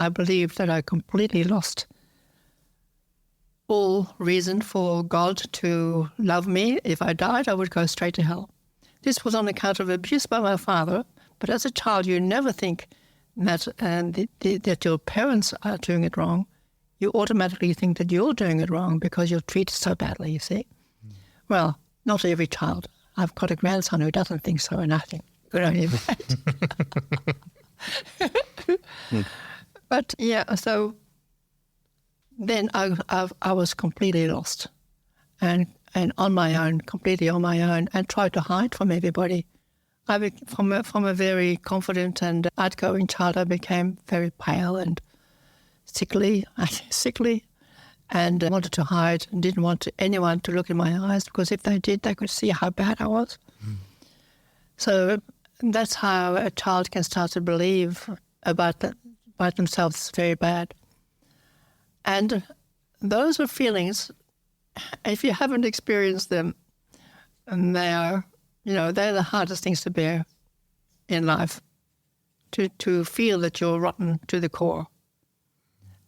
I believed that I completely lost all reason for God to love me. If I died, I would go straight to hell. This was on account of abuse by my father, but as a child, you never think that that your parents are doing it wrong. You automatically think that you're doing it wrong because you're treated so badly, you see. Well, not every child. I've got a grandson who doesn't think so, and I think good on you. But yeah, so then I was completely lost and on my own, completely on my own, and tried to hide from everybody. From a very confident and outgoing child, I became very pale and sickly, and wanted to hide and didn't want anyone to look in my eyes, because if they did, they could see how bad I was. So that's how a child can start to believe about themselves very bad. And those are feelings, if you haven't experienced them, and they're the hardest things to bear in life, to feel that you're rotten to the core.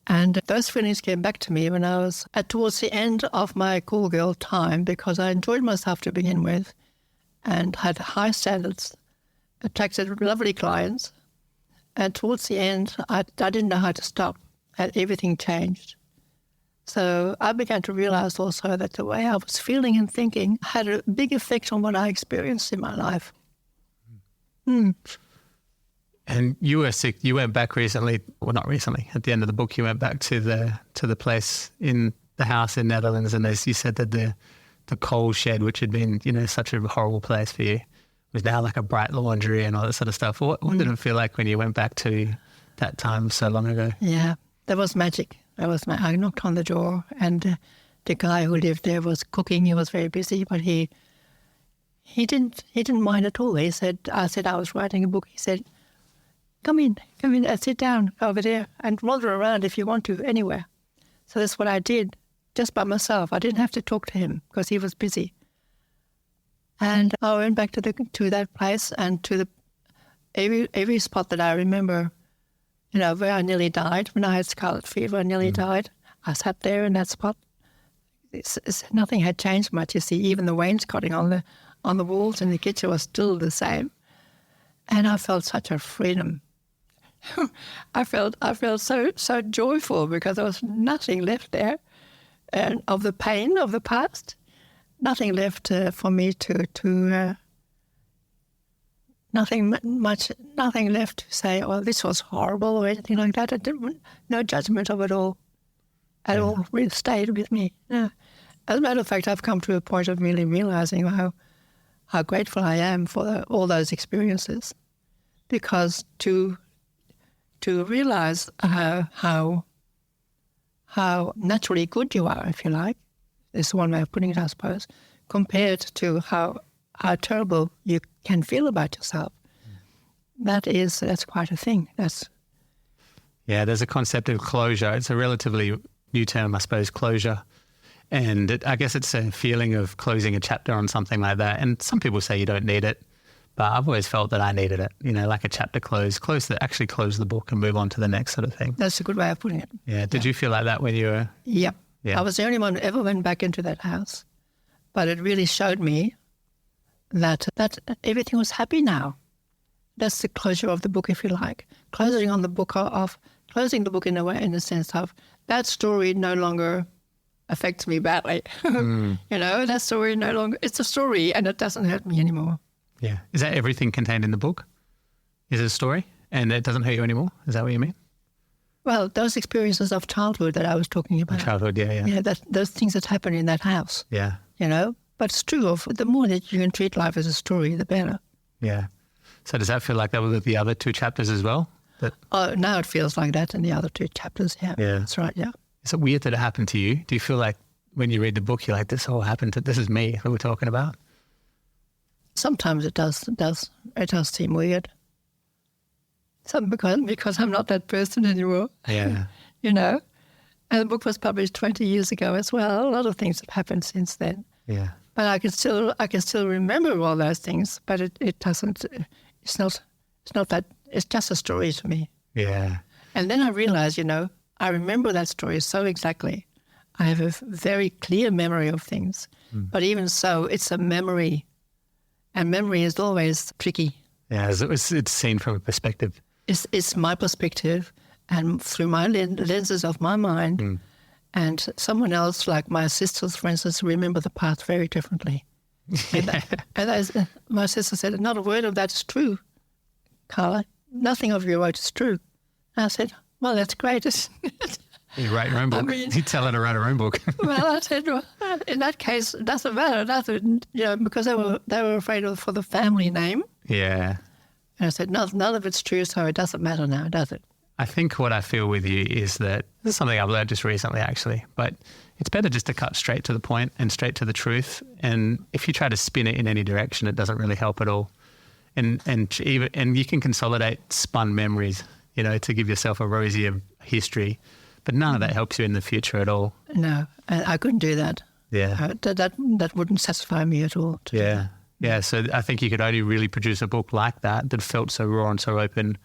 And those feelings came back to me when I was towards the end of my Callgirl time, because I enjoyed myself to begin with and had high standards, attracted lovely clients. And towards the end, I didn't know how to stop, and everything changed. So I began to realize also that the way I was feeling and thinking had a big effect on what I experienced in my life. And you were sick. You went back recently, well, not recently. At the end of the book, you went back to the place in the house in Netherlands, and you said that the coal shed, which had been such a horrible place for you, was now like a bright laundry and all that sort of stuff. What did it feel like when you went back to that time so long ago? Yeah, that was magic. I knocked on the door, and the guy who lived there was cooking. He was very busy, but he didn't mind at all. I said I was writing a book. He said, Come in and sit down over there and wander around if you want to, anywhere. So that's what I did, just by myself. I didn't have to talk to him because he was busy. And I went back to that place, and to every spot that I remember, where I nearly died. When I had scarlet fever, I nearly died. I sat there in that spot. Nothing had changed much, you see. Even the wainscoting on the walls in the kitchen was still the same. And I felt such a freedom. I felt so joyful, because there was nothing left there, and of the pain of the past, nothing left for me to nothing left to say, oh, this was horrible or anything like that. No judgment of it all at all really stayed with me. Yeah. As a matter of fact, I've come to a point of really realizing how grateful I am for all those experiences, because to realize how naturally good you are, if you like, is one way of putting it, I suppose, compared to how terrible you can feel about yourself. That's quite a thing. There's a concept of closure. It's a relatively new term, I suppose, closure. And I guess it's a feeling of closing a chapter on something like that. And some people say you don't need it, but I've always felt that I needed it, like a chapter close the book and move on to the next sort of thing. That's a good way of putting it. Yeah. Did you feel like that when you were? Yep. Yeah. I was the only one who ever went back into that house, but it really showed me that everything was happy now. That's the closure of the book, if you like. Closing the book in a way, in the sense of that story no longer affects me badly. That story no longer, it's a story and it doesn't hurt me anymore. Yeah. Is that everything contained in the book? Is it a story and it doesn't hurt you anymore? Is that what you mean? Well, those experiences of childhood that I was talking about. Childhood, yeah. Yeah, those things that happen in that house. Yeah. But it's true, the more that you can treat life as a story, the better. Yeah. So does that feel like that with the other two chapters as well? Now it feels like that in the other two chapters, yeah. Yeah. That's right, yeah. Is it weird that it happened to you? Do you feel like when you read the book, you're like, this is me that we're talking about? Sometimes it does seem weird. Because I'm not that person anymore. Yeah. And the book was published 20 years ago as well. A lot of things have happened since then. Yeah. But I can still remember all those things, but it doesn't, it's not that, it's just a story to me. Yeah. And then I realized, I remember that story so exactly. I have a very clear memory of things. But even so, it's a memory. And memory is always tricky. Yeah, it's seen from a perspective. It's my perspective and through my lenses of my mind. And someone else, like my sisters, for instance, remember the past very differently. My sister said, not a word of that is true, Carla. Nothing of your wrote is true. And I said, well, that's great. You write your own book. You tell her to write her own book. Well, I said, well, in that case, it doesn't matter, does it? Because they were afraid for the family name. Yeah. And I said, none of it's true, so it doesn't matter now, does it? I think what I feel with you is that this is something I've learned just recently, actually, but it's better just to cut straight to the point and straight to the truth. And if you try to spin it in any direction, it doesn't really help at all. And you can consolidate spun memories, to give yourself a rosier history, but none of that helps you in the future at all. No, I couldn't do that. Yeah, that wouldn't satisfy me at all. Yeah. Yeah, so I think you could only really produce a book like that felt so raw and so open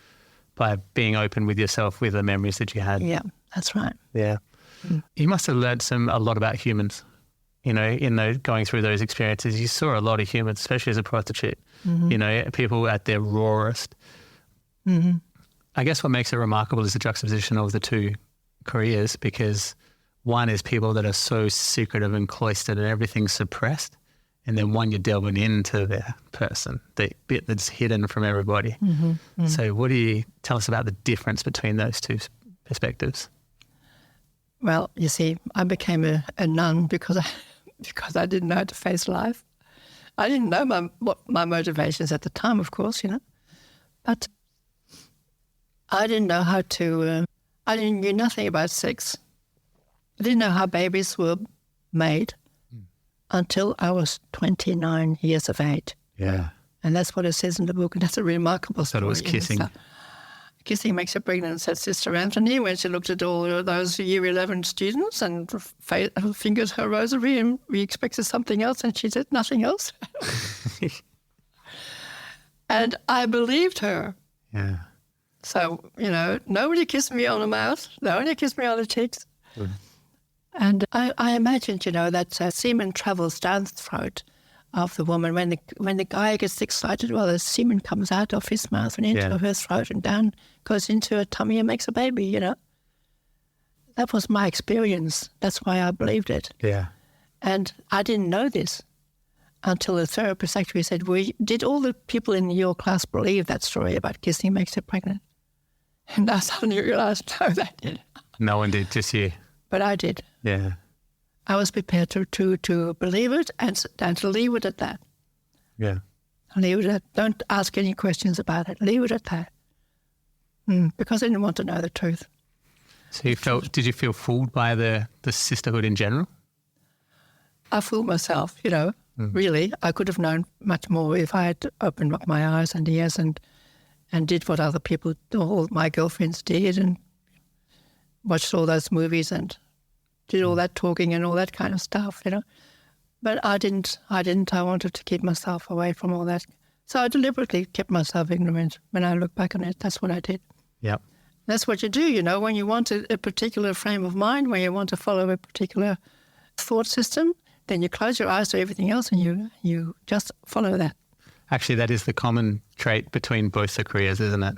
by being open with yourself, with the memories that you had. Yeah, that's right. Yeah. You must have learned a lot about humans, in going through those experiences. You saw a lot of humans, especially as a prostitute, people at their rawest. Mm-hmm. I guess what makes it remarkable is the juxtaposition of the two careers, because one is people that are so secretive and cloistered and everything's suppressed. And then one, you're delving into their person, the bit that's hidden from everybody. Mm-hmm, mm-hmm. So what do you tell us about the difference between those two perspectives? Well, you see, I became a nun because I didn't know how to face life. I didn't know my motivations at the time, of course, But I didn't know how to, I knew nothing about sex. I didn't know how babies were made. Until I was 29 years of age. Yeah. And that's what it says in the book, and that's a remarkable story. So it was kissing. Kissing makes you pregnant, said Sister Anthony when she looked at all those Year 11 students and fingered her rosary, and we expected something else, and she said nothing else. And I believed her. Yeah. So, nobody kissed me on the mouth. Nobody kissed me on the cheeks. Good. And I imagined, that semen travels down the throat of the woman. When the guy gets excited, the semen comes out of his mouth and into her throat and down, goes into her tummy and makes a baby, That was my experience. That's why I believed it. Yeah. And I didn't know this until the therapist actually said, did all the people in your class believe that story about kissing makes you pregnant? And I suddenly realized, no, they didn't. No one did, just you. But I did. Yeah. I was prepared to believe it and to leave it at that. Yeah. Leave it at that. Don't ask any questions about it. Leave it at that. Because I didn't want to know the truth. So did you feel fooled by the sisterhood in general? I fooled myself, really. I could have known much more if I had opened up my eyes and ears and did what other people, all my girlfriends did, and watched all those movies and did all that talking and all that kind of stuff, But I didn't. I wanted to keep myself away from all that. So I deliberately kept myself ignorant. When I look back on it, that's what I did. Yep. That's what you do, when you want a particular frame of mind, when you want to follow a particular thought system, then you close your eyes to everything else and you just follow that. Actually, that is the common trait between both the careers, isn't it?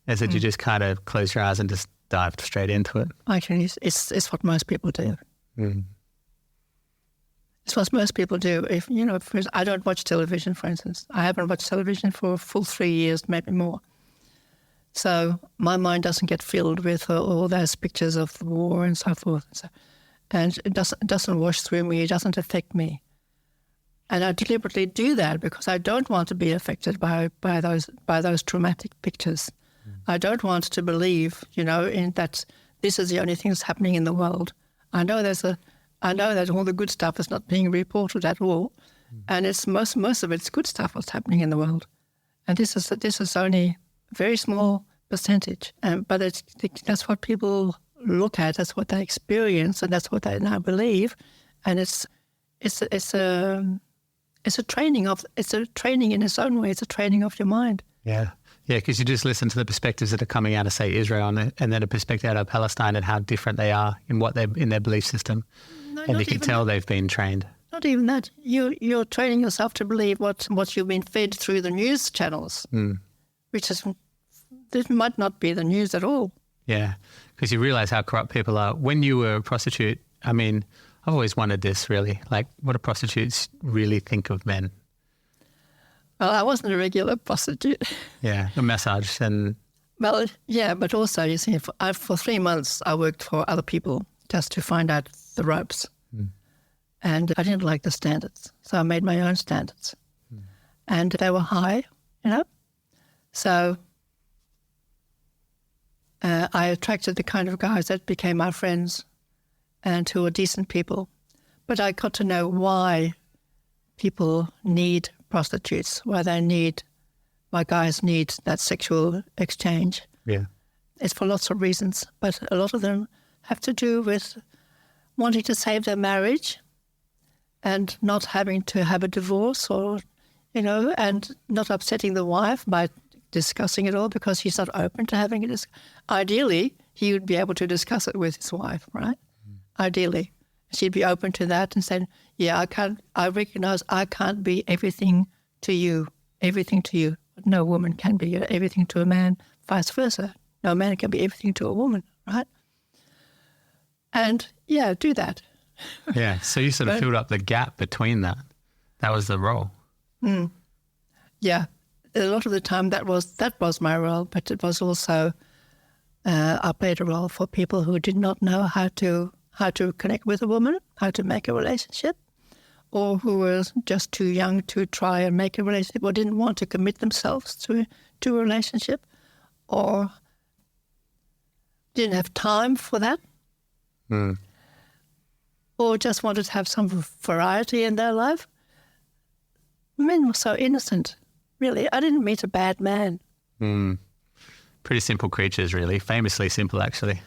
Is that you just kind of close your eyes and just dived straight into it. Actually, it's what most people do. It's what most people do. If I don't watch television, for instance. I haven't watched television for a full 3 years, maybe more. So my mind doesn't get filled with all those pictures of the war and so forth. And it doesn't wash through me. It doesn't affect me. And I deliberately do that because I don't want to be affected by those traumatic pictures. I don't want to believe, in that this is the only thing that's happening in the world. I know that all the good stuff is not being reported at all, and it's most of it's good stuff that's happening in the world, and this is only a very small percentage. But that's what people look at, that's what they experience, and that's what they now believe, and it's a training in its own way. It's a training of your mind. Yeah. Yeah, because you just listen to the perspectives that are coming out of, say, Israel and then a perspective out of Palestine and how different they are in their belief system. No, And you can tell they've been trained. Not even that. You're training yourself to believe what you've been fed through the news channels, which this might not be the news at all. Yeah, because you realise how corrupt people are. When you were a prostitute, I mean, I've always wondered this really, like what do prostitutes really think of men? Well, I wasn't a regular prostitute. Yeah, a massage and... Well, yeah, but also, you see, for 3 months I worked for other people just to find out the ropes. And I didn't like the standards, so I made my own standards. And they were high, you know. So I attracted the kind of guys that became my friends and who were decent people. But I got to know why people need prostitutes, why guys need that sexual exchange. Yeah. It's for lots of reasons, but a lot of them have to do with wanting to save their marriage and not having to have a divorce or, you know, and not upsetting the wife by discussing it all because he's not open to having it. Ideally, he would be able to discuss it with his wife, right? Ideally. She'd be open to that and say, yeah, I recognize I can't be everything to you. But no woman can be everything to a man, vice versa. No man can be everything to a woman, right? And, yeah, do that. Yeah, so you sort of filled up the gap between that. That was the role. Yeah, a lot of the time that was my role, but it was also I played a role for people who did not know how to connect with a woman, how to make a relationship, or who were just too young to try and make a relationship, or didn't want to commit themselves to a relationship, or didn't have time for that. Or just wanted to have some variety in their life. Men were so innocent, really. I didn't meet a bad man. Pretty simple creatures, really. Famously simple, actually.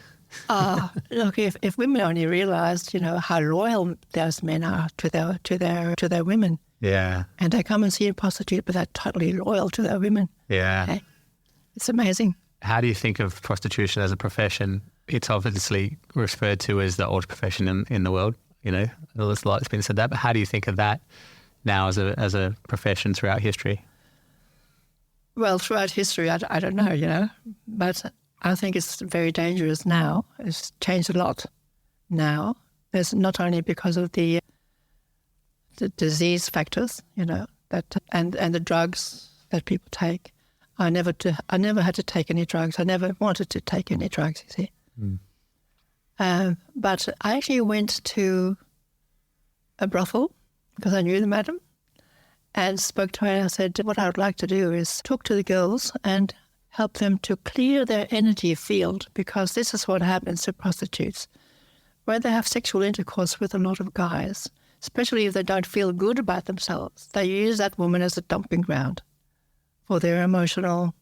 Look, if women only realised, you know, how loyal those men are to their women. Yeah. And they come and see a prostitute, but they're totally loyal to their women. Yeah. Okay? It's amazing. How do you think of prostitution as a profession? It's obviously referred to as the oldest profession in the world. You know, there's a lot that's been said that. But how do you think of that now as a profession throughout history? Well, throughout history, I don't know, you know. But I think it's very dangerous now. It's changed a lot now. There's not only because of the disease factors, you know, that and the drugs that people take. I never had to take any drugs. I never wanted to take any drugs, you see. But I actually went to a brothel because I knew the madam and spoke to her and I said, what I would like to do is talk to the girls and help them to clear their energy field, because this is what happens to prostitutes. When they have sexual intercourse with a lot of guys, especially if they don't feel good about themselves, they use that woman as a dumping ground for their emotional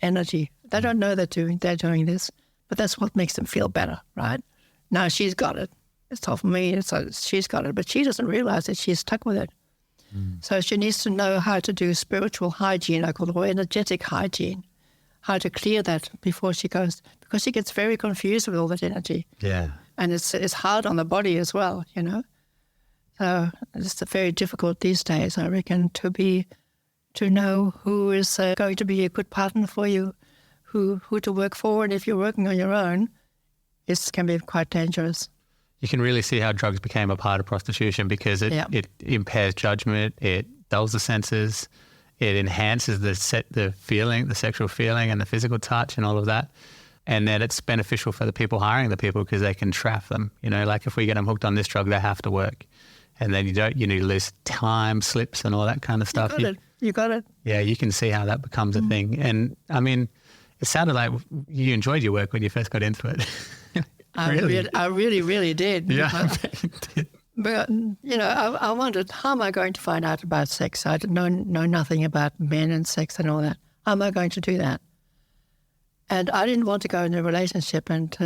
energy. They don't know they're doing this, but that's what makes them feel better, right? Now she's got it. It's all for me. She's got it, but she doesn't realize that she's stuck with it. So she needs to know how to do spiritual hygiene, I call it, or energetic hygiene, how to clear that before she goes, because she gets very confused with all that energy. Yeah. And it's hard on the body as well, you know. So it's very difficult these days, I reckon, to know who is going to be a good partner for you, who to work for, and if you're working on your own, it can be quite dangerous. You can really see how drugs became a part of prostitution because it impairs judgment, it dulls the senses, it enhances the sexual feeling and the physical touch and all of that. And then it's beneficial for the people hiring the people because they can trap them. You know, like if we get them hooked on this drug, they have to work. And then you need to lose time slips and all that kind of stuff. You got it. Yeah, you can see how that becomes a thing. And I mean, it sounded like you enjoyed your work when you first got into it. I really did. Yeah. But, you know, I wondered, how am I going to find out about sex? I know nothing about men and sex and all that. How am I going to do that? And I didn't want to go in a relationship and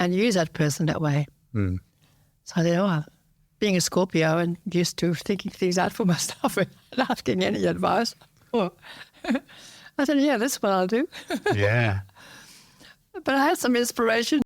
use that person that way. So I said, being a Scorpio and used to thinking things out for myself and asking any advice. I I said, yeah, that's what I'll do. Yeah. But I had some inspiration